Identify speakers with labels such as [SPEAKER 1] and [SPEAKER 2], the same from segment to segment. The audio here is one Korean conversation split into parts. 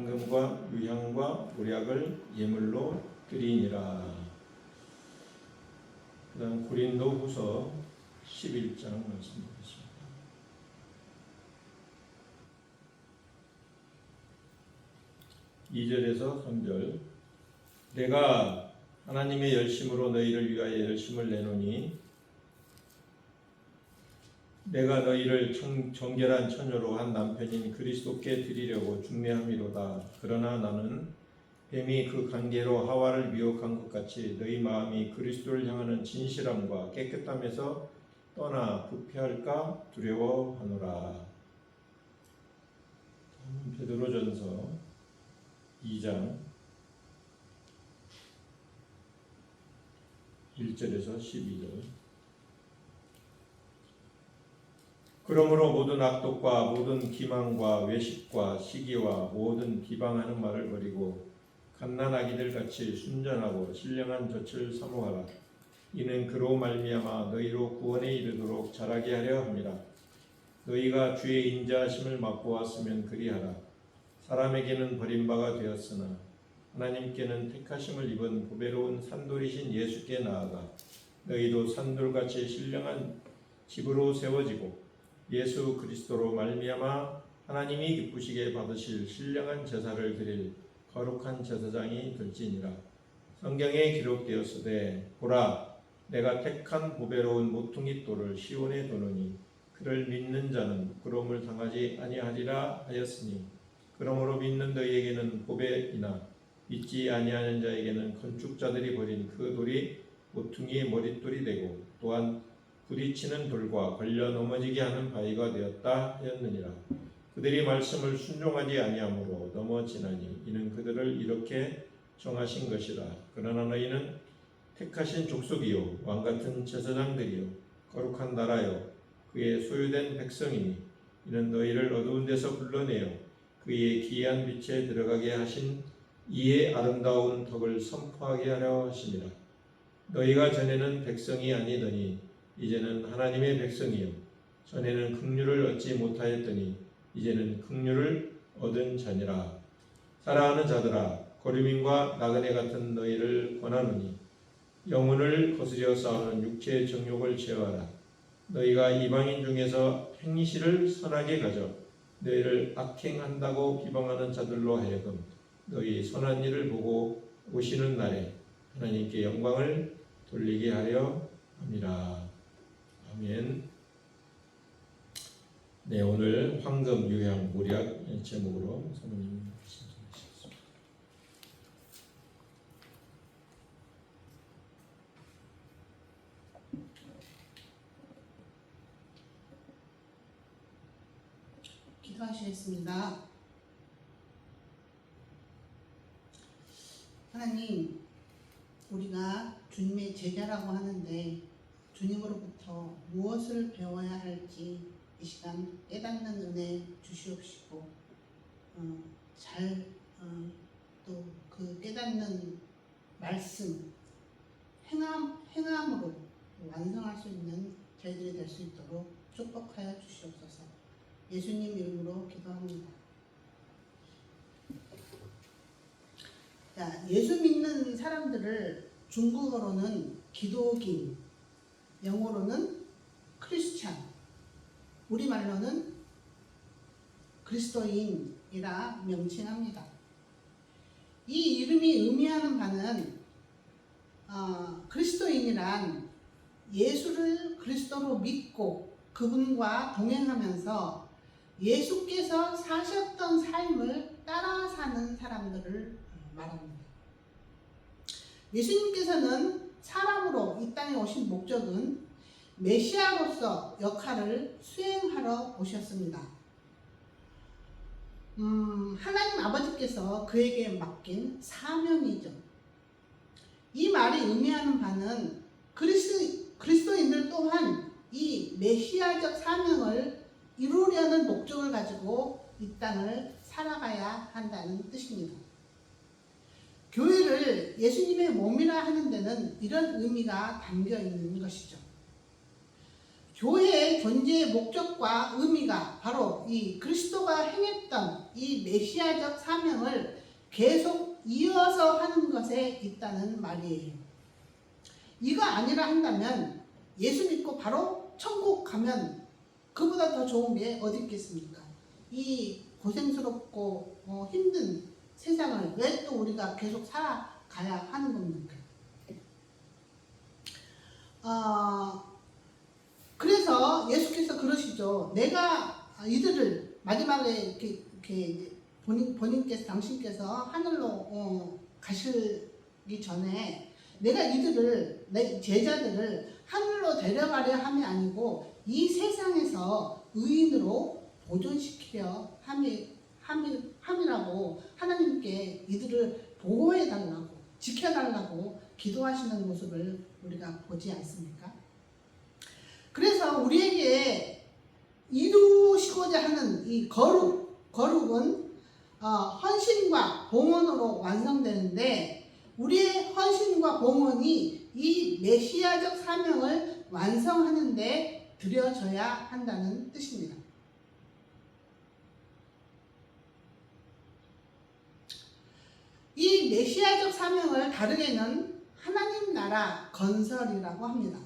[SPEAKER 1] 황금과 유향과 보약을 예물로 드리니라. 그 다음 고린도후서 11장 말씀드리겠습니다. 2절에서 3절. 내가 하나님의 열심으로 너희를 위하여 열심을 내노니 내가 너희를 정결한 처녀로 한 남편인 그리스도께 드리려고 중매함이로다. 그러나 나는 뱀이 그 관계로 하와를 미혹한 것 같이 너희 마음이 그리스도를 향하는 진실함과 깨끗함에서 떠나 부패할까 두려워하노라. 베드로전서 2장 1절에서 12절. 그러므로 모든 악독과 모든 기망과 외식과 시기와 모든 비방하는 말을 버리고 갓난아기들 같이 순전하고 신령한 젖을 사모하라. 이는 그로 말미암아 너희로 구원에 이르도록 자라게 하려 함이라. 너희가 주의 인자하심을 맛보았으면 그리하라. 사람에게는 버림받아 되었으나 하나님께는 택하심을 입은 보배로운 산돌이신 예수께 나아가 너희도 산돌같이 신령한 집으로 세워지고 예수 그리스도로 말미암아 하나님이 기쁘시게 받으실 신령한 제사를 드릴 거룩한 제사장이 될지니라. 성경에 기록되었으되 보라 내가 택한 보배로운 모퉁이 돌을 시온에 두노니 그를 믿는 자는 부끄러움을 당하지 아니하리라 하였으니 그러므로 믿는 너희에게는 보배이나 믿지 아니하는 자에게는 건축자들이 버린 그 돌이 모퉁이의 머릿돌이 되고 또한 부딪히는 돌과 걸려 넘어지게 하는 바위가 되었다 하였느니라. 그들이 말씀을 순종하지 아니하므로 넘어지나니 이는 그들을 이렇게 정하신 것이라. 그러나 너희는 택하신 족속이요 왕같은 제사장들이요 거룩한 나라요 그의 소유된 백성이니 이는 너희를 어두운 데서 불러내어 그의 기이한 빛에 들어가게 하신 이의 아름다운 덕을 선포하게 하려 하심이라. 너희가 전에는 백성이 아니더니 이제는 하나님의 백성이요 전에는 긍휼을 얻지 못하였더니 이제는 긍휼을 얻은 자니라. 사랑하는 자들아 거류민과 나그네 같은 너희를 권하노니 영혼을 거스려 싸우는 육체의 정욕을 제어하라. 너희가 이방인 중에서 행실을 선하게 가져 너희를 악행한다고 비방하는 자들로 하여금 너희 선한 일을 보고 오시는 날에 하나님께 영광을 돌리게 하려 함이라. 아멘. 네, 오늘 황금, 유향, 보약 제목으로 사모님 말씀 전하시겠습니다.
[SPEAKER 2] 기도하시겠습니다. 하나님, 우리가 주님의 제자라고 하는데 주님으로부터 무엇을 배워야 할지 이 시간 깨닫는 은혜 주시옵시고 또 그 깨닫는 말씀 행함으로 완성할 수 있는 저희들이 될 수 있도록 축복하여 주시옵소서. 예수님 이름으로 기도합니다. 자, 예수 믿는 사람들을 중국어로는 기독인, 영어로는 크리스찬, 우리말로는 그리스도인이라 명칭합니다. 이 이름이 의미하는 바는 그리스도인이란 예수를 그리스도로 믿고 그분과 동행하면서 예수께서 사셨던 삶을 따라 사는 사람들을 말합니다. 예수님께서는 사람으로 이 땅에 오신 목적은 메시아로서 역할을 수행하러 오셨습니다. 하나님 아버지께서 그에게 맡긴 사명이죠. 이 말이 의미하는 바는 그리스도인들 또한 이 메시아적 사명을 이루려는 목적을 가지고 이 땅을 살아가야 한다는 뜻입니다. 교회를 예수님의 몸이라 하는 데는 이런 의미가 담겨 있는 것이죠. 교회의 존재의 목적과 의미가 바로 이 그리스도가 행했던 이 메시아적 사명을 계속 이어서 하는 것에 있다는 말이에요. 이거 아니라 한다면 예수 믿고 바로 천국 가면 그보다 더 좋은 게 어디 있겠습니까? 이 고생스럽고 힘든 세상을 왜 또 우리가 계속 살아가야 하는 겁니까? 그래서 예수께서 그러시죠. 내가 이들을 마지막에 이렇게 본인께서 당신께서 하늘로 가시기 전에 내가 이들을 내 제자들을 하늘로 데려가려 함이 아니고 이 세상에서 의인으로 보존시키려 함이라고 하나님께 이들을 보호해달라고 지켜달라고 기도하시는 모습을 우리가 보지 않습니까? 그래서 우리에게 이루시고자 하는 이 거룩은 헌신과 봉헌으로 완성되는데 우리의 헌신과 봉헌이 이 메시아적 사명을 완성하는 데 들여져야 한다는 뜻입니다. 이 메시아적 사명을 다르게는 하나님 나라 건설이라고 합니다.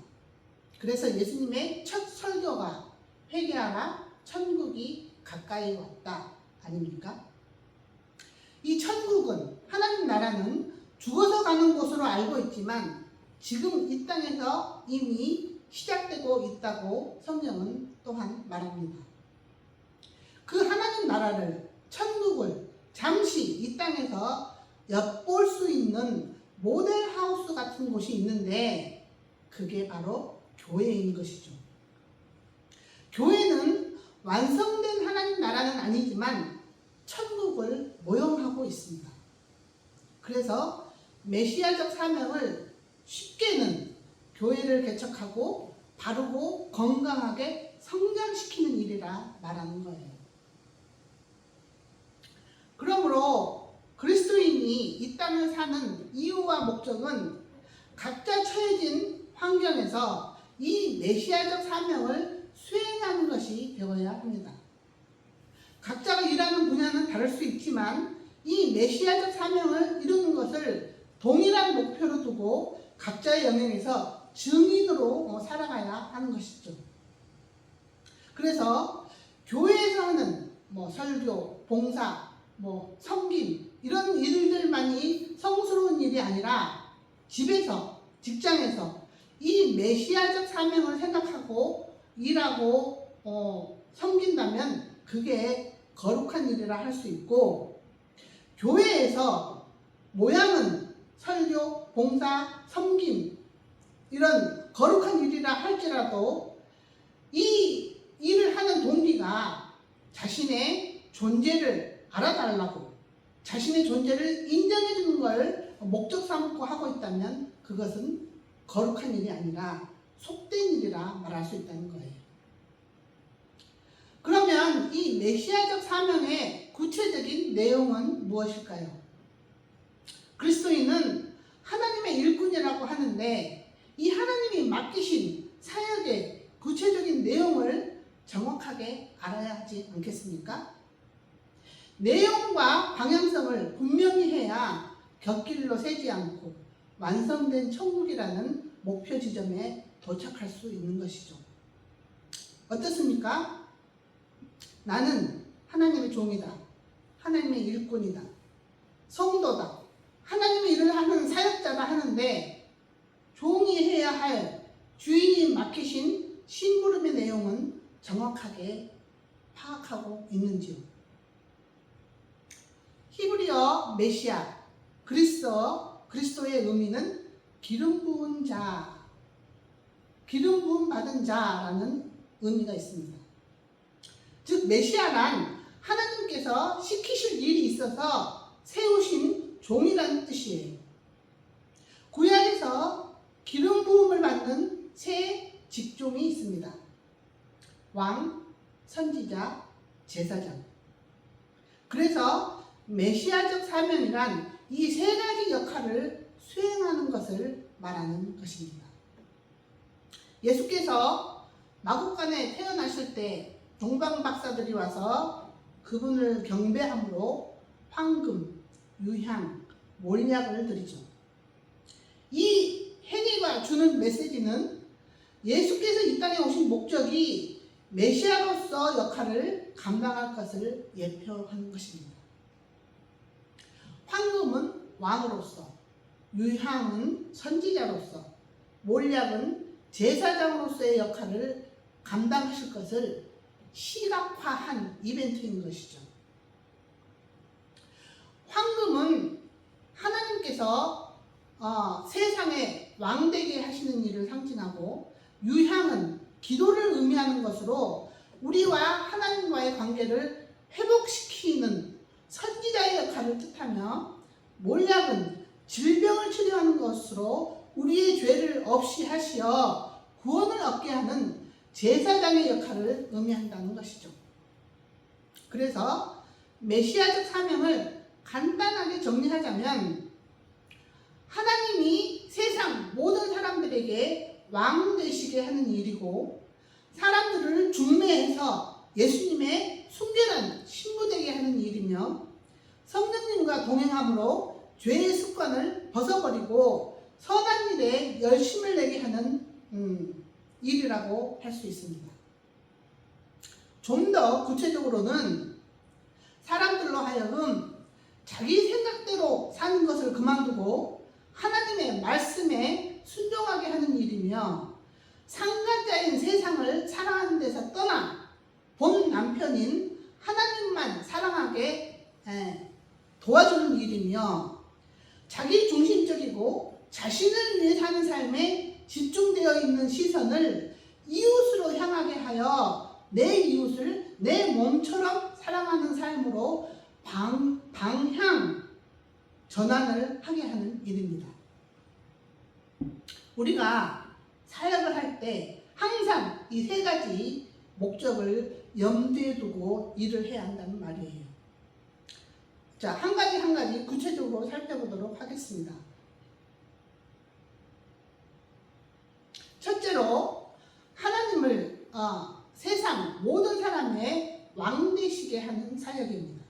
[SPEAKER 2] 그래서 예수님의 첫 설교가 회개하라 천국이 가까이 왔다 아닙니까? 이 천국은 하나님 나라는 죽어서 가는 곳으로 알고 있지만 지금 이 땅에서 이미 시작되고 있다고 성경은 또한 말합니다. 그 하나님 나라를 천국을 잠시 이 땅에서 엿볼 수 있는 모델하우스 같은 곳이 있는데 그게 바로 교회인 것이죠. 교회는 완성된 하나님 나라는 아니지만 천국을 모형하고 있습니다. 그래서 메시아적 사명을 쉽게는 교회를 개척하고 바르고 건강하게 성장시키는 일이라 말하는 거예요. 그러므로 그리스도인이 이 땅을 사는 이유와 목적은 각자 처해진 환경에서 이 메시아적 사명을 수행하는 것이 되어야 합니다. 각자가 일하는 분야는 다를 수 있지만 이 메시아적 사명을 이루는 것을 동일한 목표로 두고 각자의 영역에서 증인으로 살아가야 하는 것이죠. 그래서 교회에서 하는 설교, 봉사, 섬김 이런 일들만이 성스러운 일이 아니라 집에서, 직장에서 이 메시아적 사명을 생각하고 일하고 섬긴다면 그게 거룩한 일이라 할 수 있고 교회에서 모양은 설교, 봉사, 섬김 이런 거룩한 일이라 할지라도 이 일을 하는 동기가 자신의 존재를 알아달라고 자신의 존재를 인정해 주는 걸 목적 삼고 하고 있다면 그것은 거룩한 일이 아니라 속된 일이라 말할 수 있다는 거예요. 그러면 이 메시아적 사명의 구체적인 내용은 무엇일까요? 그리스도인은 하나님의 일꾼이라고 하는데 이 하나님이 맡기신 사역의 구체적인 내용을 정확하게 알아야 하지 않겠습니까? 내용과 방향성을 분명히 해야 곁길로 새지 않고 완성된 천국이라는 목표 지점에 도착할 수 있는 것이죠. 어떻습니까? 나는 하나님의 종이다. 하나님의 일꾼이다. 성도다. 하나님의 일을 하는 사역자다 하는데 종이 해야 할 주인이 맡기신 심부름의 내용은 정확하게 파악하고 있는지요. 히브리어 메시아, 그리스도의 의미는 기름 부은 자, 기름 부음 받은 자라는 의미가 있습니다. 즉 메시아란 하나님께서 시키실 일이 있어서 세우신 종이라는 뜻이에요. 구약에서 기름 부음을 받는 세 직종이 있습니다. 왕, 선지자, 제사장. 그래서 메시아적 사명이란 이 세 가지 역할을 수행하는 것을 말하는 것입니다. 예수께서 마국간에 태어나실 때 동방 박사들이 와서 그분을 경배함으로 황금, 유향, 몰약을 드리죠. 이 행위가 주는 메시지는 예수께서 이 땅에 오신 목적이 메시아로서 역할을 감당할 것을 예표하는 것입니다. 황금은 왕으로서, 유향은 선지자로서, 몰약은 제사장으로서의 역할을 감당하실 것을 시각화한 이벤트인 것이죠. 황금은 하나님께서 세상에 왕되게 하시는 일을 상징하고, 유향은 기도를 의미하는 것으로 우리와 하나님과의 관계를 회복시키는 선지자의 역할을 뜻하며, 몰약은 질병을 치료하는 것으로 우리의 죄를 없이 하시어 구원을 얻게 하는 제사장의 역할을 의미한다는 것이죠. 그래서 메시아적 사명을 간단하게 정리하자면, 하나님이 세상 모든 사람들에게 왕 되시게 하는 일이고, 사람들을 중매해서 예수님의 순결한 신부되게 하는 일이며, 성령님과 동행함으로 죄의 습관을 벗어버리고 선한 일에 열심을 내게 하는 일이라고 할 수 있습니다. 좀 더 구체적으로는 사람들로 하여금 자기 생각대로 사는 것을 그만두고 하나님의 말씀에 순종하게 하는 일이며, 상간자인 세상을 사랑하는 데서 떠나 본 남편인 하나님만 사랑하게 도와주는 일이며, 자기 중심적이고 자신을 위해 사는 삶에 집중되어 있는 시선을 이웃으로 향하게 하여 내 이웃을 내 몸처럼 사랑하는 삶으로 방향 전환을 하게 하는 일입니다. 우리가 사역을 할 때 항상 이 세 가지 목적을 염두에 두고 일을 해야 한다는 말이에요. 자, 한 가지 구체적으로 살펴보도록 하겠습니다. 첫째로, 하나님을 세상 모든 사람의 왕 되시게 하는 사역입니다.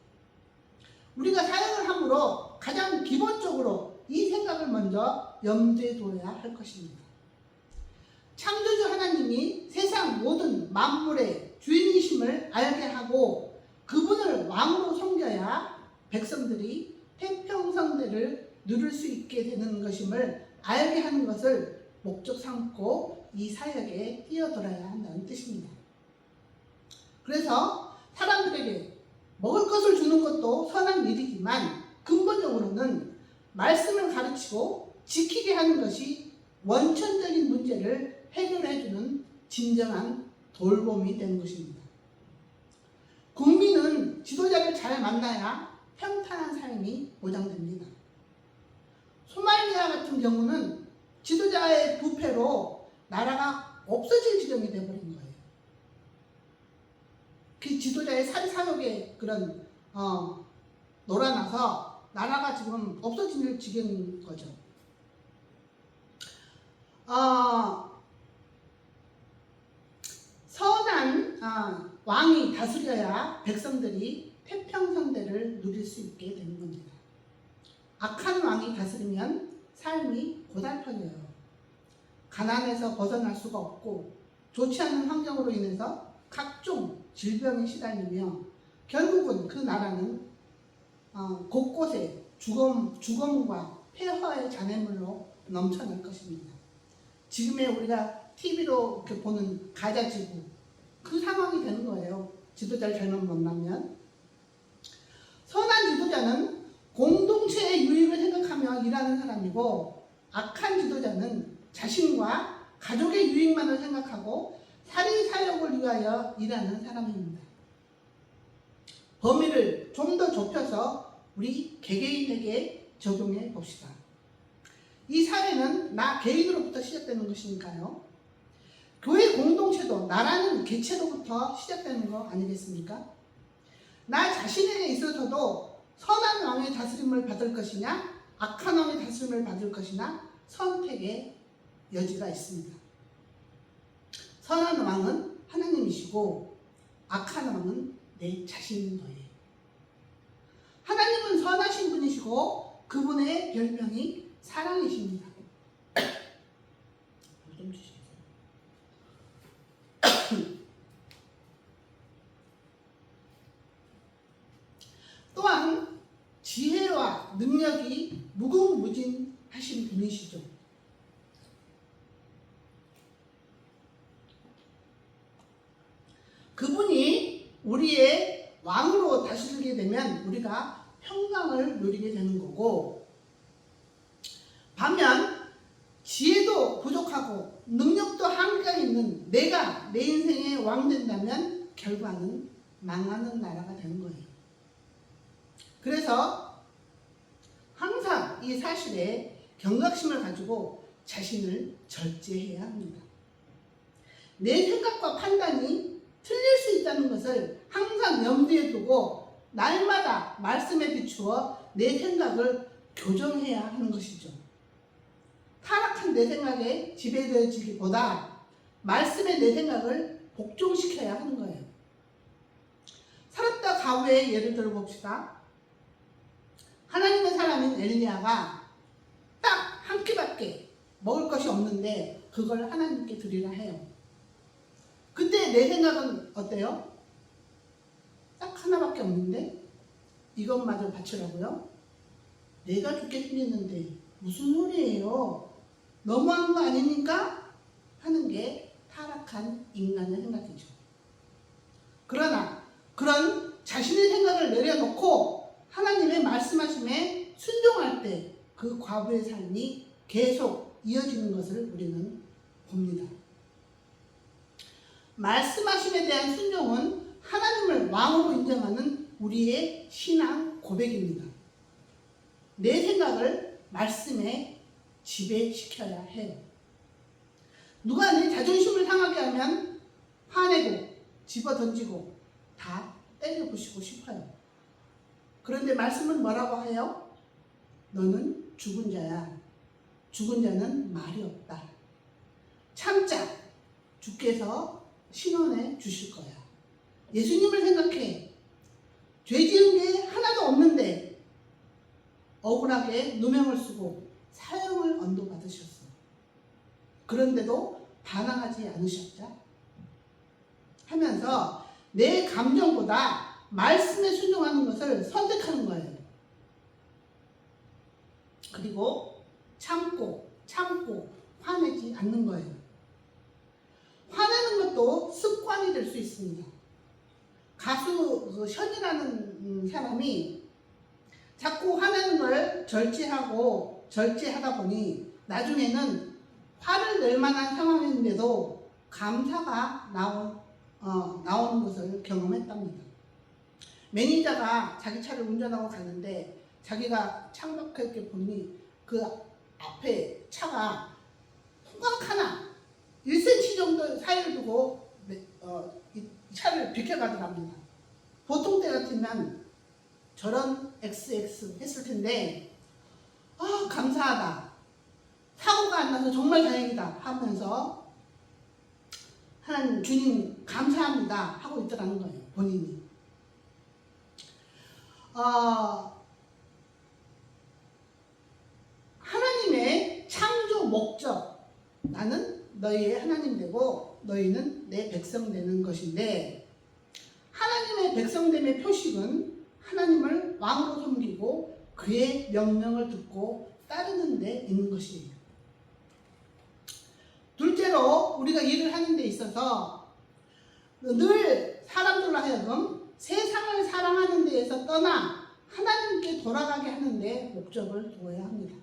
[SPEAKER 2] 우리가 사역을 함으로 가장 기본적으로 이 생각을 먼저 염두에 둬야 할 것입니다. 창조주 하나님이 세상 모든 만물의 주인이심을 알게 하고 그분을 왕으로 섬겨야 백성들이 태평성대를 누릴 수 있게 되는 것임을 알게 하는 것을 목적 삼고 이 사역에 뛰어들어야 한다는 뜻입니다. 그래서 사람들에게 먹을 것을 주는 것도 선한 일이지만, 근본적으로는 말씀을 가르치고 지키게 하는 것이 원천적인 문제를 해결해주는 진정한 돌봄이 되는 것입니다. 국민은 지도자를 잘 만나야 평탄한 삶이 보장됩니다. 소말리아 같은 경우는 지도자의 부패로 나라가 없어질 지경이 되어버린 거예요. 그 지도자의 사욕에 그런 놀아나서 나라가 지금 없어질 지경인 거죠. 선한 왕이 다스려야 백성들이 태평성대를 누릴 수 있게 되는 겁니다. 악한 왕이 다스리면 삶이 고달퍼져요. 가난에서 벗어날 수가 없고 좋지 않은 환경으로 인해서 각종 질병에 시달리며 결국은 그 나라는 곳곳에 죽음과 폐허의 잔해물로 넘쳐날 것입니다. 지금의 우리가 TV로 이렇게 보는 가자지구, 그 상황이 되는 거예요. 지도자를 잘못 만나면. 선한 지도자는 공동체의 유익을 생각하며 일하는 사람이고, 악한 지도자는 자신과 가족의 유익만을 생각하고 사리사욕을 위하여 일하는 사람입니다. 범위를 좀 더 좁혀서 우리 개개인에게 적용해 봅시다. 이 사회는 나 개인으로부터 시작되는 것이니까요. 교회 공동체도 나라는 개체로부터 시작되는 거 아니겠습니까? 나 자신에게 있어서도 선한 왕의 다스림을 받을 것이냐, 악한 왕의 다스림을 받을 것이냐 선택의 여지가 있습니다. 선한 왕은 하나님이시고 악한 왕은 내 자신인 거예요. 하나님은 선하신 분이시고 그분의 별명이 사랑이십니다. 좀 주시겠어요? 또한 지혜와 능력이 무궁무진하신 분이시죠. 그분이 우리의 왕으로 다스리게 되면 우리가 평강을 누리게 되는 거고, 반면 지혜도 부족하고 능력도 한계가 있는 내가 내 인생의 왕 된다면 결과는 망하는 나라가 되는 거예요. 그래서 항상 이 사실에 경각심을 가지고 자신을 절제해야 합니다. 내 생각과 판단이 틀릴 수 있다는 것을 항상 염두에 두고 날마다 말씀에 비추어 내 생각을 교정해야 하는 것이죠. 타락한 내 생각에 지배되어지기보다 말씀에 내 생각을 복종시켜야 하는 거예요. 살았다 가후의 예를 들어봅시다. 하나님의 사람인 엘리야가 딱 한 끼밖에 먹을 것이 없는데 그걸 하나님께 드리라 해요. 그때 내 생각은 어때요? 딱 하나밖에 없는데 이것마저 바치라고요? 내가 죽게 생겼는데 무슨 소리예요? 너무한 거 아닙니까? 하는 게 타락한 인간의 생각이죠. 그러나 그런 자신의 생각을 내려놓고 하나님의 말씀하심에 순종할 때 그 과부의 삶이 계속 이어지는 것을 우리는 봅니다. 말씀하심에 대한 순종은 하나님을 왕으로 인정하는 우리의 신앙 고백입니다. 내 생각을 말씀에 지배시켜야 해요. 누가 내 자존심을 상하게 하면 화내고 집어던지고 다 때려부시고 싶어요. 그런데 말씀은 뭐라고 해요? 너는 죽은 자야. 죽은 자는 말이 없다. 참자. 주께서 신원해 주실 거야. 예수님을 생각해. 죄 지은 게 하나도 없는데 억울하게 누명을 쓰고 사형을 언도받으셨어. 그런데도 반항하지 않으셨죠? 하면서 내 감정보다 말씀에 순종하는 것을 선택하는 거예요. 그리고 참고 화내지 않는 거예요. 화내는 것도 습관이 될 수 있습니다. 가수 션이라는 사람이 자꾸 화내는 걸 절제하다 보니 나중에는 화를 낼 만한 상황인데도 감사가 나오는 것을 경험했답니다. 매니저가 자기 차를 운전하고 가는데 자기가 창밖에 이렇게 보니 그 앞에 차가 통각 하나 1cm 정도 사이를 두고 이 차를 비켜가더랍니다. 보통 때 같으면 저런 XX 했을 텐데 감사하다. 사고가 안 나서 정말 다행이다 하면서 하나님 주님 감사합니다 하고 있더라는 거예요. 본인이. 하나님의 창조 목적, 나는 너희의 하나님 되고 너희는 내 백성 되는 것인데, 하나님의 백성됨의 표식은 하나님을 왕으로 섬기고 그의 명령을 듣고 따르는 데 있는 것이에요. 둘째로 우리가 일을 하는 데 있어서 늘 사람들로 하여금 세상을 사랑하는 데에서 떠나 하나님께 돌아가게 하는 데 목적을 두어야 합니다.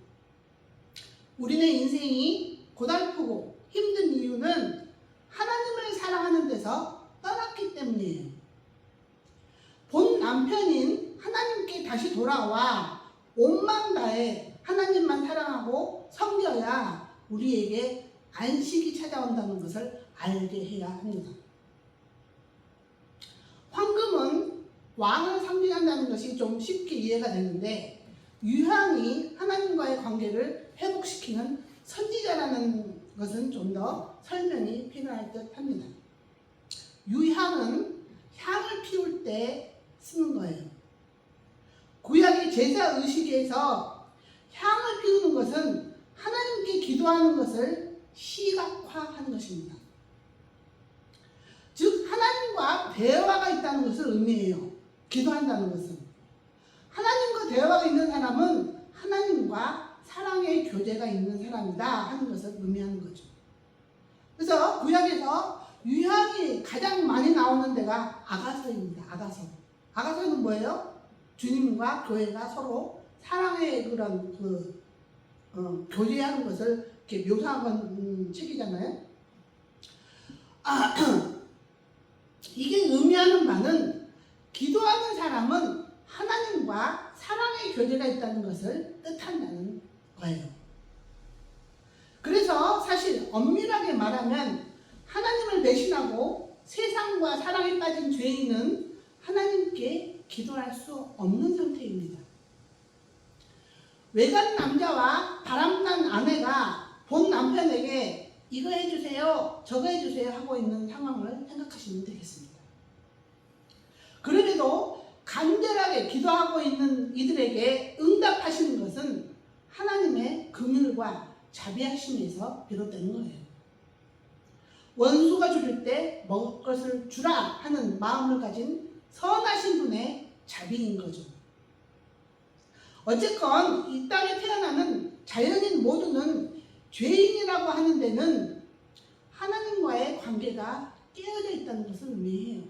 [SPEAKER 2] 우리는 인생이 고달프고 힘든 이유는 하나님을 사랑하는 데서 떠났기 때문이에요. 본 남편인 하나님께 다시 돌아와 온 마음 다해 하나님만 사랑하고 섬겨야 우리에게 안식이 찾아온다는 것을 알게 해야 합니다. 황금은 왕을 상징한다는 것이 좀 쉽게 이해가 되는데, 유향이 하나님과의 관계를 회복시키는 선지자라는 것은 좀 더 설명이 필요할 듯 합니다. 유향은 향을 피울 때 쓰는 거예요. 구약의 제사 의식에서 향을 피우는 것은 하나님께 기도하는 것을 시각화하는 것입니다. 즉 하나님과 대화가 있다는 것을 의미해요. 기도한다는 것은 하나님과 대화가 있는 사람은 하나님과 사랑의 교제가 있는 사람이다 하는 것을 의미하는 거죠. 그래서 구약에서 유향이 가장 많이 나오는 데가 아가서입니다. 아가서는 뭐예요? 주님과 교회가 서로 사랑의 그런 교제하는 것을 이렇게 묘사한 책이잖아요. 이게 의미하는 바는 기도하는 사람은 하나님과 사랑의 교제가 있다는 것을 뜻한다는 거예요. 그래서 사실 엄밀하게 말하면 하나님을 배신하고 세상과 사랑에 빠진 죄인은 하나님께 기도할 수 없는 상태입니다. 외간 남자와 바람난 아내가 본 남편에게 이거 해주세요, 저거 해주세요 하고 있는 상황을 생각하시면 되겠습니다. 그럼에도 간절하게 기도하고 있는 이들에게 응답하시는 것은 하나님의 긍휼과 자비하심에서 비롯되는 거예요. 원수가 줄일 때 먹을 것을 주라 하는 마음을 가진 선하신 분의 자비인 거죠. 어쨌건 이 땅에 태어나는 자연인 모두는 죄인이라고 하는 데는 하나님과의 관계가 깨어져 있다는 것을 의미해요.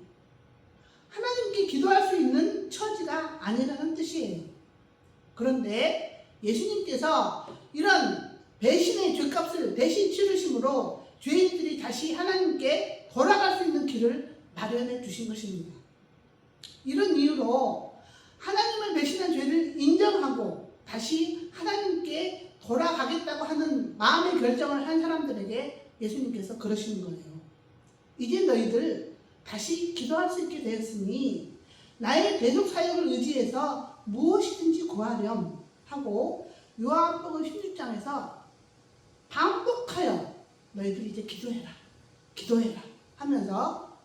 [SPEAKER 2] 하나님께 기도할 수 있는 처지가 아니라는 뜻이에요. 그런데 예수님께서 이런 배신의 죄값을 대신 치르심으로 죄인들이 다시 하나님께 돌아갈 수 있는 길을 마련해 주신 것입니다. 이런 이유로 하나님을 배신한 죄를 인정하고 다시 하나님께 돌아가겠다고 하는 마음의 결정을 한 사람들에게 예수님께서 그러시는 거예요. 이제 너희들 다시 기도할 수 있게 되었으니 나의 대속 사역을 의지해서 무엇이든지 구하렴 하고 요한복음 16장에서 반복하여 너희들 이제 기도해라 하면서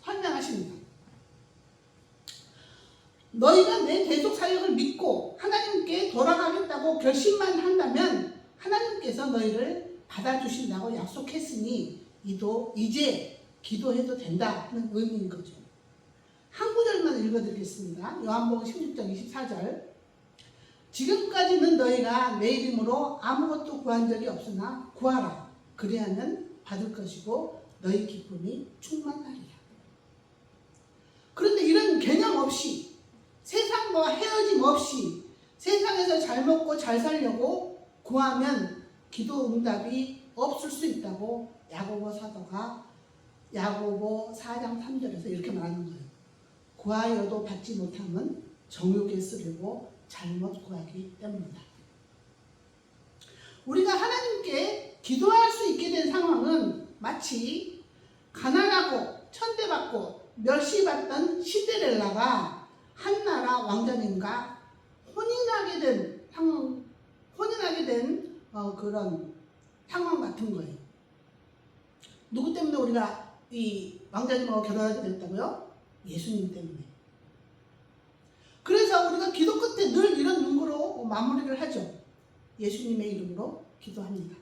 [SPEAKER 2] 설명하십니다. 너희가 내 대속 사역을 믿고 하나님께 돌아가겠다고 결심만 한다면 하나님께서 너희를 받아주신다고 약속했으니 이제 기도해도 된다 하는 의미인 거죠. 한 구절만 읽어드리겠습니다. 요한복음 16장 24절. 지금까지는 너희가 내 이름으로 아무것도 구한 적이 없으나 구하라. 그리하면 받을 것이고 너희 기쁨이 충만하리라. 그런데 이런 개념 없이 세상과 헤어짐 없이 세상에서 잘 먹고 잘 살려고 구하면 기도 응답이 없을 수 있다고 야고보 사도가 야고보 4장 3절에서 이렇게 말하는 거예요. 구하여도 받지 못함은 정욕에 쓰려고 잘못 구하기 때문이다. 우리가 하나님께 기도할 수 있게 된 상황은 마치 가난하고 천대받고 멸시받던 신데렐라가 한나라 왕자님과 혼인하게 된 그런 상황 같은 거예요. 누구 때문에 우리가 이 왕자님하고 결혼하게 됐다고요? 예수님 때문에. 그래서 우리가 기도 끝에 늘 이런 문구로 마무리를 하죠. 예수님의 이름으로 기도합니다.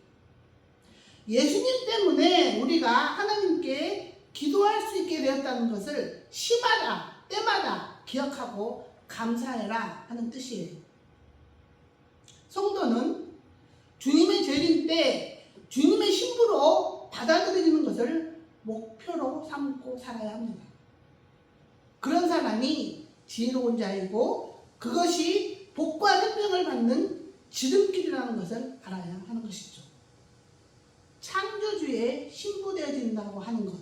[SPEAKER 2] 예수님 때문에 우리가 하나님께 기도할 수 있게 되었다는 것을 시마다 때마다 기억하고 감사해라 하는 뜻이에요. 성도는 주님의 재림 때 주님의 신부로 받아들여지는 것을 목표로 삼고 살아야 합니다. 그런 사람이 지혜로운 자이고 그것이 복과 생명을 받는 지름길이라는 것을 알아야 하는 것이죠. 창조주의 신부되어진다고 하는 것,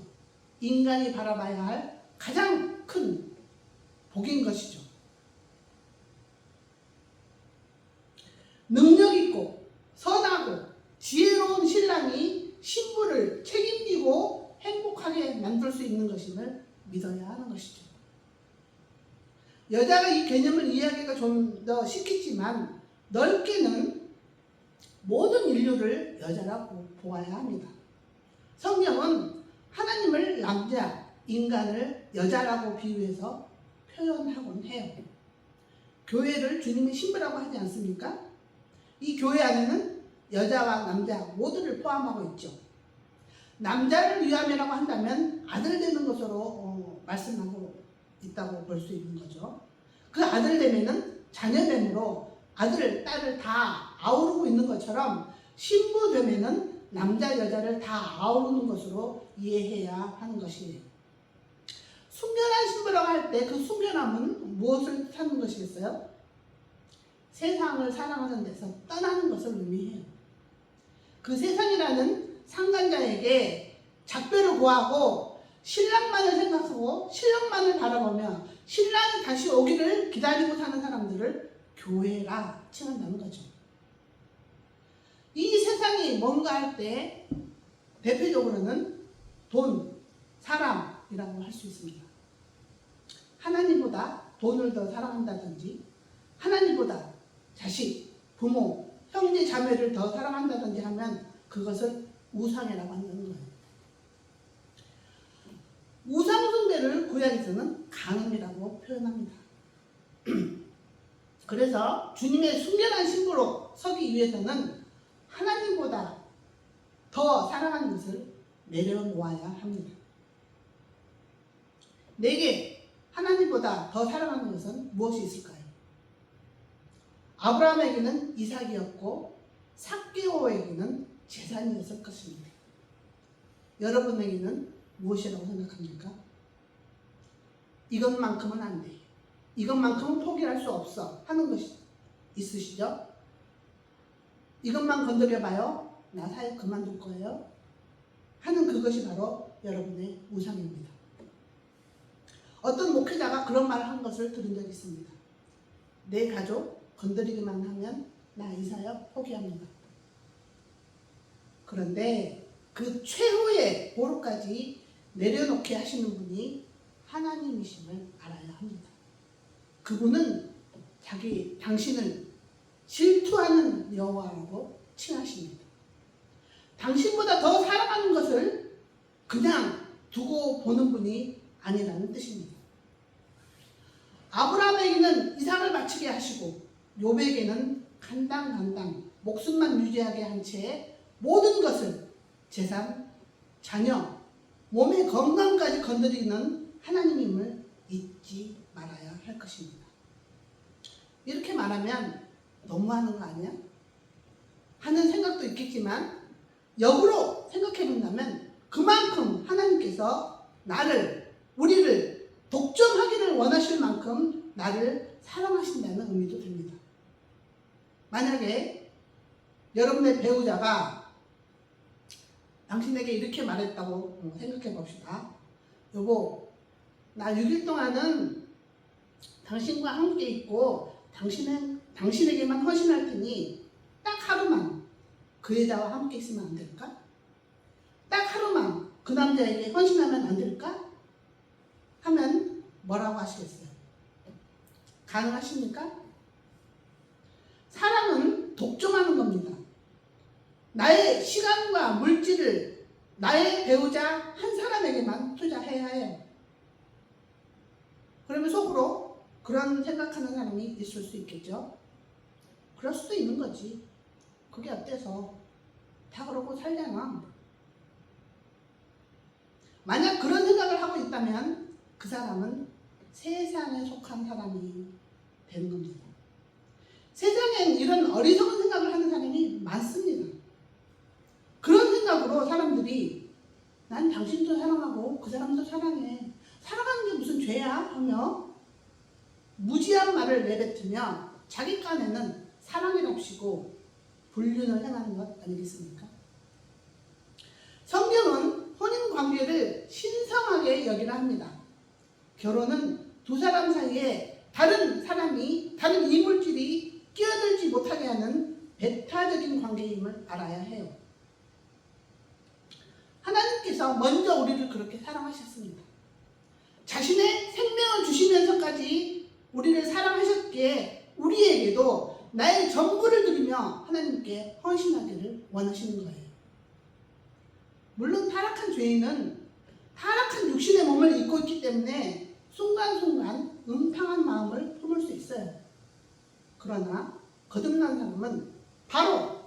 [SPEAKER 2] 인간이 바라봐야 할 가장 큰 복인 것이죠. 능력있고 선하고 지혜로운 신랑이 신부를 책임지고 행복하게 만들 수 있는 것임을 믿어야 하는 것이죠. 여자가 이 개념을 이해하기가 좀 더 쉽겠지만 넓게는 모든 인류를 여자라고 보아야 합니다. 성경은 하나님을 남자, 인간을 여자라고 비유해서 표현하곤 해요. 교회를 주님의 신부라고 하지 않습니까? 이 교회 안에는 여자와 남자 모두를 포함하고 있죠. 남자를 위함이라고 한다면 아들 되는 것으로 말씀하고 있다고 볼 수 있는 거죠. 그 아들 되면은 자녀됨으로 아들, 딸을 다 아우르고 있는 것처럼 신부 되면은 남자, 여자를 다 아우르는 것으로 이해해야 하는 것이에요. 순결한 신부라고 할 때 그 순결함은 무엇을 뜻하는 것이겠어요? 세상을 사랑하는 데서 떠나는 것을 의미해요. 그 세상이라는 상간자에게 작별을 구하고 신랑만을 생각하고 신랑만을 바라보며 신랑이 다시 오기를 기다리고 사는 사람들을 교회라 칭한다는 거죠. 이 세상이 뭔가 할 때 대표적으로는 돈, 사람이라고 할 수 있습니다. 하나님보다 돈을 더 사랑한다든지 하나님보다 자식, 부모, 형제, 자매를 더 사랑한다든지 하면 그것을 우상이라고 하는 거예요. 우상 숭배를 구약에서는 간음이라고 표현합니다. 그래서 주님의 순결한 신부로 서기 위해서는 하나님보다 더 사랑하는 것을 내려놓아야 합니다. 내게 하나님보다 더 사랑하는 것은 무엇이 있을까요? 아브라함에게는 이삭이었고 삭개오에게는 재산이었을 것입니다. 여러분에게는 무엇이라고 생각합니까? 이것만큼은 안 돼. 이것만큼은 포기할 수 없어 하는 것이 있으시죠? 이것만 건드려봐요. 나 사역 그만둘 거예요. 하는 그것이 바로 여러분의 우상입니다. 어떤 목회자가 그런 말을 한 것을 들은 적이 있습니다. 내 가족 건드리기만 하면 나 이 사역 포기합니다. 그런데 그 최후의 보루까지 내려놓게 하시는 분이 하나님이심을 알아야 합니다. 그분은 당신을 질투하는 여호와라고 칭하십니다. 당신보다 더 사랑하는 것을 그냥 두고 보는 분이 아니라는 뜻입니다. 아브라함에게는 이삭을 바치게 하시고 욥에게는 간당간당 목숨만 유지하게 한 채 모든 것을 재산, 자녀, 몸의 건강까지 건드리는 하나님임을 잊지 말아야 할 것입니다. 이렇게 말하면 너무하는 거 아니야? 하는 생각도 있겠지만 역으로 생각해 본다면 그만큼 하나님께서 우리를 독점하기를 원하실 만큼 나를 사랑하신다는 의미도 됩니다. 만약에 여러분의 배우자가 당신에게 이렇게 말했다고 생각해 봅시다. 여보, 나 6일 동안은 당신과 함께 있고 당신에게만 헌신할 테니 딱 하루만 그 여자와 함께 있으면 안 될까? 딱 하루만 그 남자에게 헌신하면 안 될까? 하면 뭐라고 하시겠어요? 가능하십니까? 사랑은 독점하는 겁니다. 나의 시간과 물질을 나의 배우자 한 사람에게만 투자해야 해요. 그러면 속으로 그런 생각하는 사람이 있을 수 있겠죠. 그럴 수도 있는 거지. 그게 어때서? 다 그러고 살잖아. 만약 그런 생각을 하고 있다면 그 사람은 세상에 속한 사람이 되는 겁니다. 세상엔 이런 어리석은 생각을 하는 사람이 많습니다. 그런 생각으로 사람들이 난 당신도 사랑하고 그 사람도 사랑해. 사랑하는 게 무슨 죄야? 하며 무지한 말을 내뱉으며 자기 깐에는 사랑이랍시고 불륜을 행하는 것 아니겠습니까? 성경은 혼인관계를 신성하게 여기라 합니다. 결혼은 두 사람 사이에 다른 이물질이 끼어들지 못하게 하는 배타적인 관계임을 알아야 해요. 하나님께서 먼저 우리를 그렇게 사랑하셨습니다. 자신의 생명을 주시면서까지 우리를 사랑하셨기에 우리에게도 나의 전부를 드리며 하나님께 헌신하기를 원하시는 거예요. 물론 타락한 죄인은 타락한 육신의 몸을 입고 있기 때문에 순간순간 음탕한 마음을 품을 수 있어요. 그러나 거듭난 사람은 바로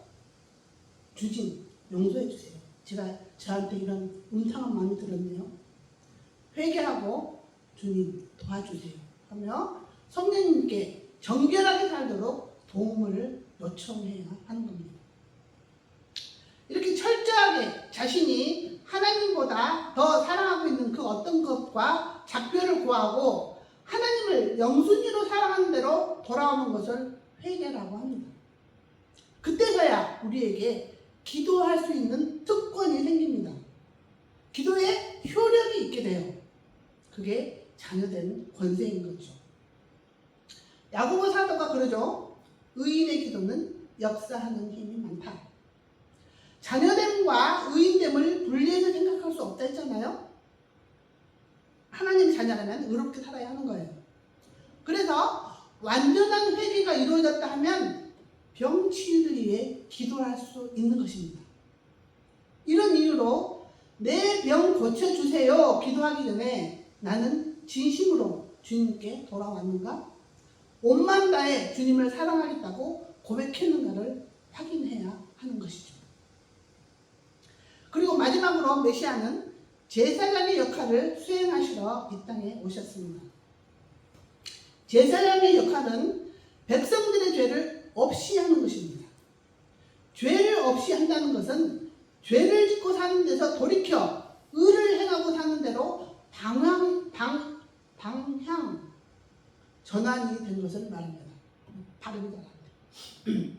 [SPEAKER 2] 주님 용서해 주세요. 제가 저한테 이런 음탕한 마음이 들었네요. 회개하고 주님 도와주세요 하며 성령님께 정결하게 살도록 도움을 요청해야 하는 겁니다. 이렇게 철저하게 자신이 하나님보다 더 사랑하고 있는 그 어떤 것과 작별을 구하고 하나님을 영순위로 사랑하는 대로 돌아오는 것을 회개라고 합니다. 그때서야 우리에게 기도할 수 있는 특권이 생깁니다. 기도에 효력이 있게 돼요. 그게 자녀된 권세인 거죠. 야고보 사도가 그러죠. 의인의 기도는 역사하는 힘이 많다. 자녀됨과 의인됨을 분리해서 생각할 수 없다 했잖아요. 하나님 자녀라면 의롭게 살아야 하는 거예요. 그래서 완전한 회개가 이루어졌다 하면 병 치유를 위해 기도할 수 있는 것입니다. 이런 이유로 내 병 고쳐주세요 기도하기 전에 나는 진심으로 주님께 돌아왔는가? 온마음 다해 주님을 사랑하겠다고 고백했는가를 확인해야 하는 것이죠. 그리고 마지막으로 메시아는 제사장의 역할을 수행하시러 이 땅에 오셨습니다. 제사장의 역할은 백성들의 죄를 없이 하는 것입니다. 죄를 없이 한다는 것은 죄를 짓고 사는 데서 돌이켜 의를 행하고 사는 대로 방향 전환이 된 것을 말합니다. 발음이 잘안돼요.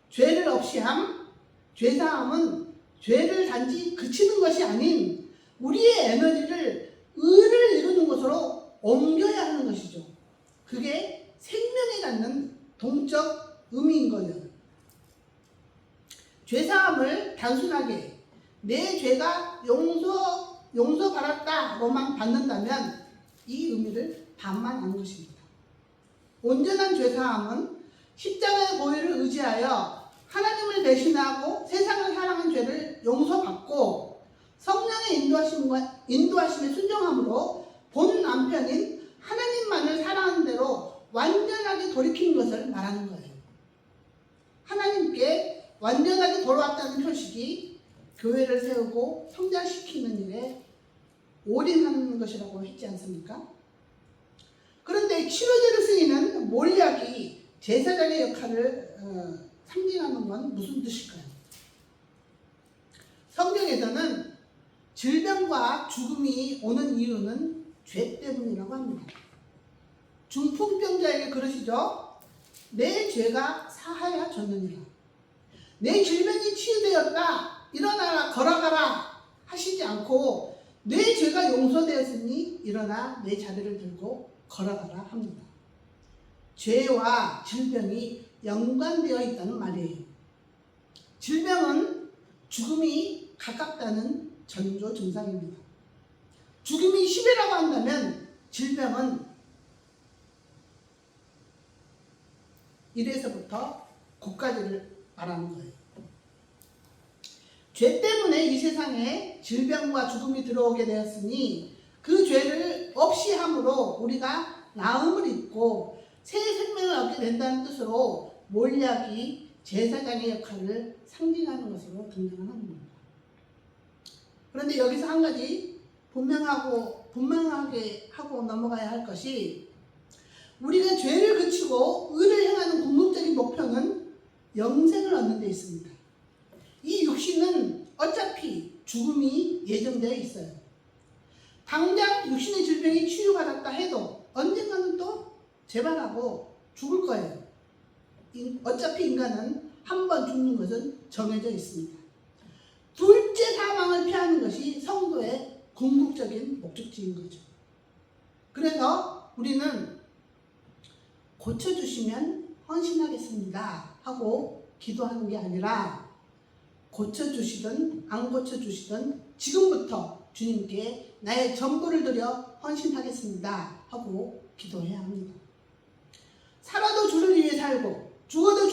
[SPEAKER 2] 죄를 없이 함, 죄사함은 죄를 단지 그치는 것이 아닌 우리의 에너지를 의를 이루는 것으로 옮겨야 하는 것이죠. 그게 생명에 갖는 동적 의미인 거예요. 죄사함을 단순하게 내 죄가 용서받았다로만 받는다면 이 의미를 반만 아는 것입니다. 온전한 죄사함은 십자가의 보혈을 의지하여 하나님을 대신하고 세상을 사랑한 죄를 용서받고 성령의 인도하심에 순종함으로 본 남편인 하나님만을 사랑하는 대로 완전하게 돌이킨 것을 말하는 거예요. 하나님께 완전하게 돌아왔다는 표식이 교회를 세우고 성장시키는 일에 올인하는 것이라고 했지 않습니까? 그런데 치료제로 쓰이는 몰약이 제사장의 역할을 상징하는 건 무슨 뜻일까요? 성경에서는 질병과 죽음이 오는 이유는 죄 때문이라고 합니다. 중풍병자에게 그러시죠. 내 죄가 사하여졌느니라. 내 질병이 치유되었다. 일어나라 걸어가라 하시지 않고 내 죄가 용서되었으니 일어나 내 자리를 들고 걸어가라 합니다. 죄와 질병이 연관되어 있다는 말이에요. 질병은 죽음이 가깝다는 전조 증상입니다. 죽음이 10이라고 한다면 질병은 1에서부터 9까지를 말하는 거예요. 죄 때문에 이 세상에 질병과 죽음이 들어오게 되었으니 그 죄를 없이 함으로 우리가 나음을 입고 새 생명을 얻게 된다는 뜻으로 몰약이 제사장의 역할을 상징하는 것으로 등장하는 겁니다. 그런데 여기서 한 가지 분명하게 하고 넘어가야 할 것이 우리가 죄를 그치고 의를 행하는 궁극적인 목표는 영생을 얻는 데 있습니다. 이 육신은 어차피 죽음이 예정되어 있어요. 당장 육신의 질병이 치유받았다 해도 언젠가는 또 재발하고 죽을 거예요. 어차피 인간은 한 번 죽는 것은 정해져 있습니다. 둘째 사망을 피하는 것이 성도의 궁극적인 목적지인 거죠. 그래서 우리는 고쳐주시면 헌신하겠습니다 하고 기도하는 게 아니라 고쳐주시든 안 고쳐주시든 지금부터 주님께 나의 전부를 드려 헌신하겠습니다 하고 기도해야 합니다. 살아도 주를 위해 살고 죽어도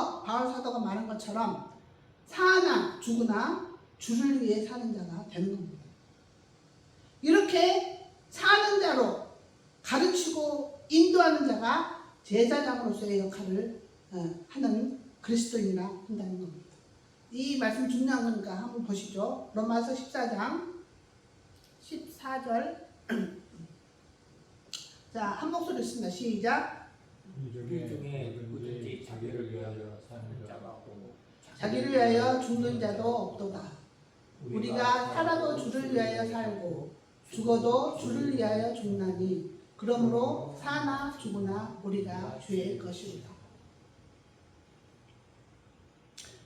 [SPEAKER 2] 앞서 바울 사도가 말한 것처럼 사나 죽으나 주를 위해 사는 자가 되는 겁니다. 이렇게 사는 자로 가르치고 인도하는 자가 제사장으로서의 역할을 하는 그리스도인이라 한다는 겁니다. 이 말씀 중요한 거니까 한번 보시죠. 로마서 14장 14절 자, 한 목소리 있습니다. 시작.
[SPEAKER 3] 이 중에 누구든지 자기를 위하여 사는 자가 없고
[SPEAKER 2] 자기를 위하여 죽는 자도 없도다. 우리가 살아도 주를 위하여 살고 죽어도 주를 위하여 죽나니 그러므로 사나 죽으나 우리가 주의 것이로다.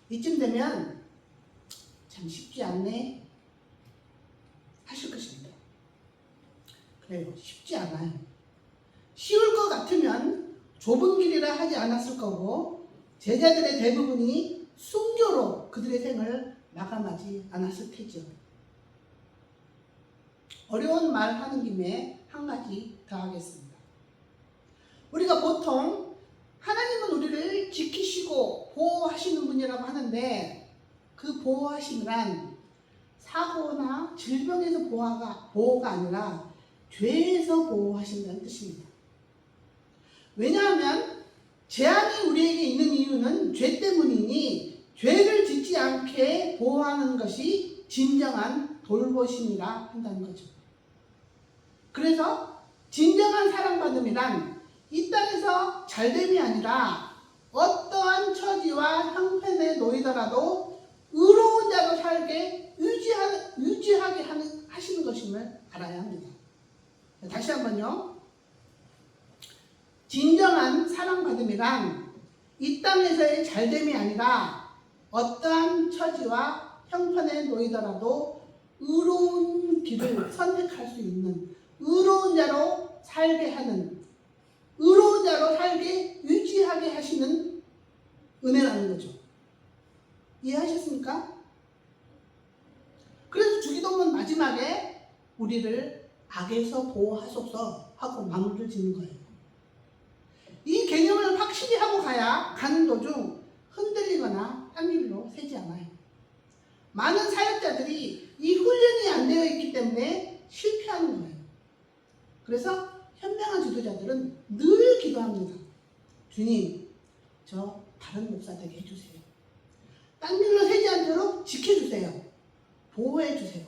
[SPEAKER 2] 이쯤 되면 참 쉽지 않네 하실 것입니다. 그래요. 쉽지 않아요. 쉬울 것 같으면 좁은 길이라 하지 않았을 거고 제자들의 대부분이 순교로 그들의 생을 마감하지 않았을 테죠. 어려운 말 하는 김에 한 가지 더 하겠습니다. 우리가 보통 하나님은 우리를 지키시고 보호하시는 분이라고 하는데 그 보호하심이란 사고나 질병에서 보호가 아니라 죄에서 보호하신다는 뜻입니다. 왜냐하면 재앙이 우리에게 있는 이유는 죄 때문이니 죄를 짓지 않게 보호하는 것이 진정한 돌보심이라 한다는 거죠. 그래서 진정한 사랑받음이란 이 땅에서 잘됨이 아니라 어떠한 처지와 형편에 놓이더라도 의로운 자로 살게 유지하게 하시는 것임을 알아야 합니다. 다시 한번요. 진정한 사랑받음이란 이 땅에서의 잘됨이 아니라 어떠한 처지와 형편에 놓이더라도 의로운 길을 선택할 수 있는 의로운 자로 살게 하는 의로운 자로 살게 유지하게 하시는 은혜라는 거죠. 이해하셨습니까? 그래서 주기도문 마지막에 우리를 악에서 보호하소서 하고 마무리를 짓는 거예요. 이 개념을 확실히 하고 가야 가는 도중 흔들리거나 딴 길로 새지 않아요. 많은 사역자들이 이 훈련이 안 되어 있기 때문에 실패하는 거예요. 그래서 현명한 지도자들은 늘 기도합니다. 주님, 저 다른 목사 되게 해주세요. 딴 길로 새지 않도록 지켜주세요. 보호해주세요.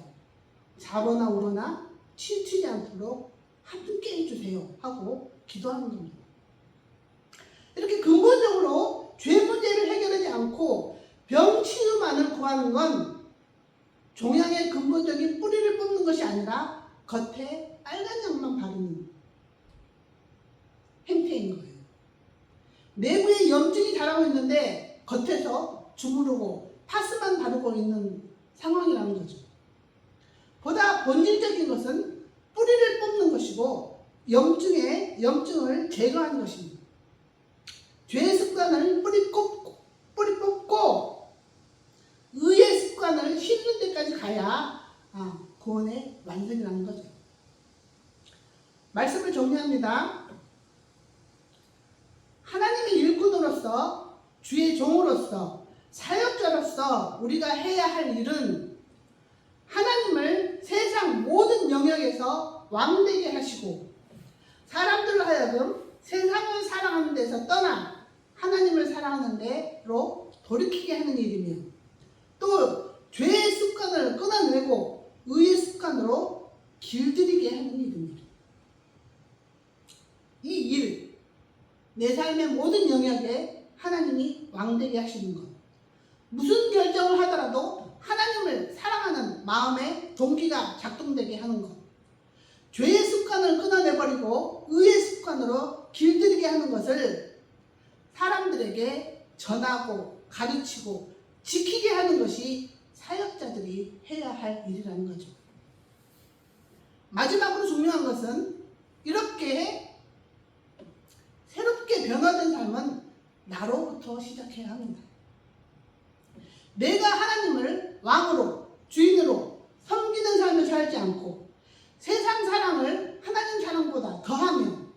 [SPEAKER 2] 좌로나 우로나 치우치지 않도록 함께 해주세요 하고 기도하는 겁니다. 이렇게 근본적으로 죄 문제를 해결하지 않고 병 치유만을 구하는 건 종양의 근본적인 뿌리를 뽑는 것이 아니라 겉에 빨간 약만 바르는 행태인 거예요. 내부에 염증이 자라고 있는데 겉에서 주무르고 파스만 바르고 있는 상황이라는 거죠. 보다 본질적인 것은 뿌리를 뽑는 것이고 염증을 제거하는 것입니다. 죄의 습관을 뿌리 뽑고 의의 습관을 씻는 데까지 가야 구원의 완성이라는 거죠. 말씀을 정리합니다. 하나님의 일꾼으로서 주의 종으로서 사역자로서 우리가 해야 할 일은 하나님을 세상 모든 영역에서 왕되게 하시고 사람들로 하여금 세상을 사랑하는 데서 떠나 하나님을 사랑하는 데로 돌이키게 하는 일이며 또 죄의 습관을 끊어내고 의의 습관으로 길들이게 하는 일입니다. 이 일, 내 삶의 모든 영역에 하나님이 왕되게 하시는 것, 무슨 결정을 하더라도 하나님을 사랑하는 마음의 동기가 작동되게 하는 것, 죄의 습관을 끊어내버리고 의의 습관으로 길들이게 하는 것을 사람들에게 전하고 가르치고 지키게 하는 것이 사역자들이 해야 할 일이라는 거죠. 마지막으로 중요한 것은 이렇게 새롭게 변화된 삶은 나로부터 시작해야 합니다. 내가 하나님을 왕으로 주인으로 섬기는 삶을 살지 않고 세상 사랑을 하나님 사랑보다 더하면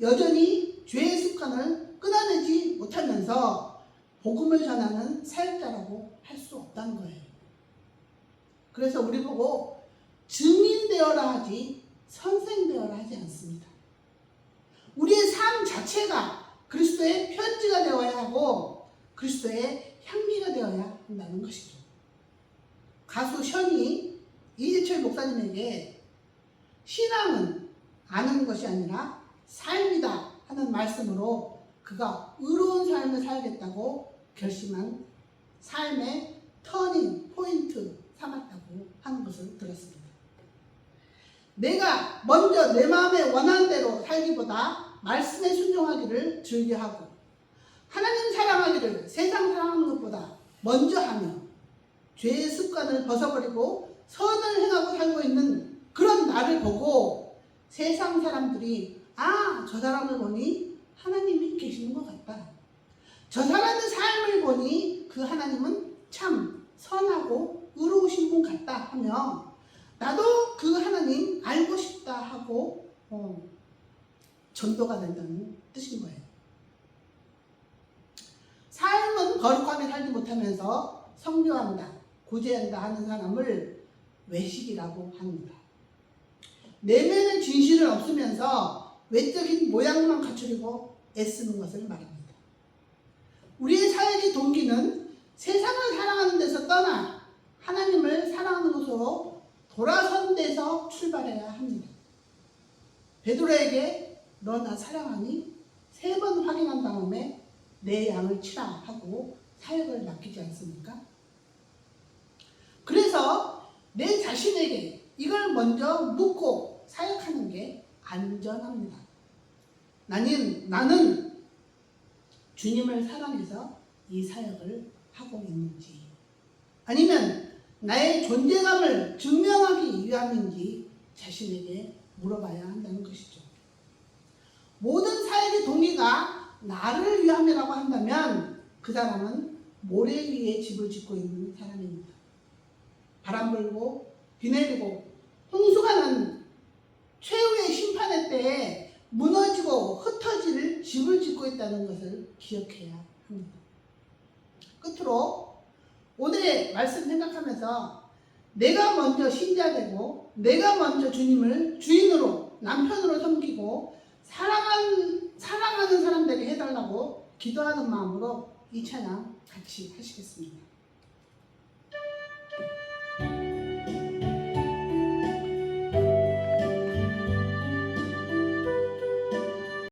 [SPEAKER 2] 여전히 죄의 습관을 끊어내지 못하면서 복음을 전하는 사역자라고 할 수 없다는 거예요. 그래서 우리 보고 증인 되어라 하지 선생 되어라 하지 않습니다. 우리의 삶 자체가 그리스도의 편지가 되어야 하고 그리스도의 향기가 되어야 한다는 것이죠. 가수 션이 이재철 목사님에게 신앙은 아는 것이 아니라 삶이다 하는 말씀으로 그가 의로운 삶을 살겠다고 결심한 삶의 터닝 포인트 삼았다고 하는 것을 들었습니다. 내가 먼저 내 마음에 원하는 대로 살기보다 말씀에 순종하기를 즐겨하고 하나님 사랑하기를 세상 사랑하는 것보다 먼저 하며 죄의 습관을 벗어버리고 선을 행하고 살고 있는 그런 나를 보고 세상 사람들이 저 사람을 보니 하나님이 계시는 것 같다. 저 사람의 삶을 보니 그 하나님은 참 선하고 의로우신 분 같다 하며 나도 그 하나님 알고 싶다 하고 전도가 된다는 뜻인 거예요. 삶은 거룩하게 살지 못하면서 성교한다, 구제한다 하는 사람을 외식이라고 합니다. 내면의 진실은 없으면서 외적인 모양만 갖추려고 애쓰는 것을 말합니다. 우리의 사역의 동기는 세상을 사랑하는 데서 떠나 하나님을 사랑하는 곳으로 돌아선 데서 출발해야 합니다. 베드로에게 너 나 사랑하니? 3번 확인한 다음에 내 양을 치라 하고 사역을 맡기지 않습니까? 그래서 내 자신에게 이걸 먼저 묻고 사역하는 게 안전합니다. 나는 주님을 사랑해서 이 사역을 하고 있는지 아니면 나의 존재감을 증명하기 위함인지 자신에게 물어봐야 한다는 것이죠. 모든 사역의 동기가 나를 위함이라고 한다면 그 사람은 모래 위에 집을 짓고 있는 사람입니다. 바람 불고 비 내리고 홍수가 난 최후의 심판의 때에 무너지고 흩어질 집을 짓고 있다는 것을 기억해야 합니다. 끝으로 오늘의 말씀 생각하면서 내가 먼저 신자되고 내가 먼저 주님을 주인으로 남편으로 섬기고 사랑하는 사람들에게 해달라고 기도하는 마음으로 이 찬양 같이 하시겠습니다.